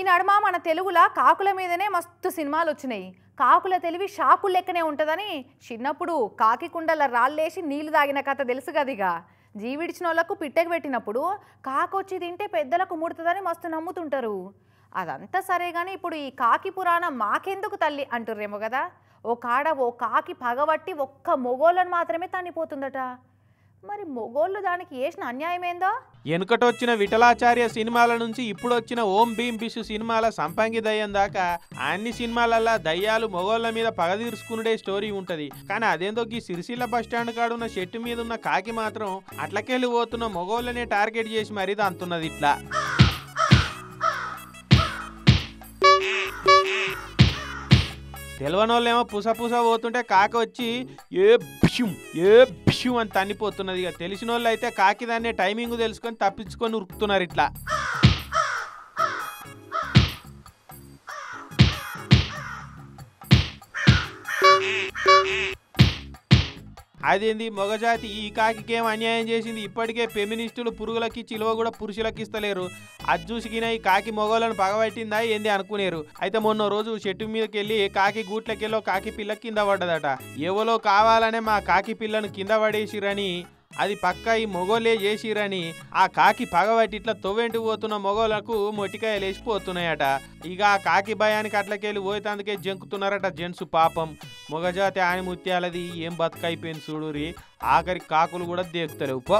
ఈ నడుమ మన తెలుగులో కాకుల మీదనే మస్తు సినిమాలు వచ్చినాయి. కాకుల తెలివి షాకులు లెక్కనే ఉంటుందని చిన్నప్పుడు కాకి కుండల రాళ్ళేసి నీళ్లు తాగిన కథ తెలుసు కదిగా. జీవిడిచిన వాళ్ళకు పిట్టకు పెట్టినప్పుడు కాకొచ్చి తింటే పెద్దలకు ముడుతుందని మస్తు నమ్ముతుంటారు. అదంతా సరే కానీ ఇప్పుడు ఈ కాకి పురాణం మాకెందుకు తల్లి అంటుర్రేమో కదా. ఓ కాకి పగబట్టి ఒక్క మొగోళ్ళను మాత్రమే తన్నిపోతుందట. మరి మొగోళ్ళు దానికి చేసిన అన్యాయం ఏందో? వెనుకటొచ్చిన విఠలాచార్య సినిమాల నుంచి ఇప్పుడు వచ్చిన ఓం భీం బిషు సినిమాల సంపంగి దయ్యం దాకా అన్ని సినిమాలల్లా దయ్యాలు మొగోళ్ళ మీద పగ తీర్చుకునే స్టోరీ ఉంటది. కానీ అదేందో ఈ సిరిసిల్ల బస్ స్టాండ్ కాడున్న చెట్టు మీద ఉన్న కాకి మాత్రం అట్లకెళ్ళి పోతున్న మొగోళ్ళనే టార్గెట్ చేసి మరీ అంటున్నది. ఇట్లా తెలవనోళ్ళేమో పుస పోతుంటే కాకి వచ్చి ఏ బిషుం అని తన్నిపోతున్నది. ఇక తెలిసిన వాళ్ళు అయితే కాకి దాన్నే టైమింగ్ తెలుసుకొని తప్పించుకొని ఉరుకుతున్నారు. ఇట్లా అదేంది మొగజాతి ఈ కాకికేం అన్యాయం చేసింది? ఇప్పటికే ఫెమినిస్టులు పురుగులకి చిలువ కూడా పురుషులకి ఇస్తలేరు. అది చూసికిన ఈ కాకి మొగోళ్ళను పగబట్టిందా ఏంది అనుకునేరు. అయితే మొన్న రోజు చెట్టు మీదకి వెళ్ళి కాకి గూట్లకెళ్ళో కాకి పిల్ల కింద పడ్డదట. ఎవరో కావాలనే మా కాకి పిల్లను కింద పడేసిరని, అది పక్క ఈ మొగోళ్ళే చేసిరని ఆ కాకి పగబట్టి ఇట్లా తొవ్వెంటి పోతున్న మొగోళ్ళకు మొట్టికాయలు వేసిపోతున్నాయట. ఇక ఆ కాకి భయానికి అట్లకెళ్ళి పోయేందుకే జంకుతున్నారట జెంట్స్. పాపం మొగజాతి ఆని ముత్యాలది ఏం బతుకైపోయింది చూడురి. ఆఖరి కాకులు కూడా దేకుతలేవు పో.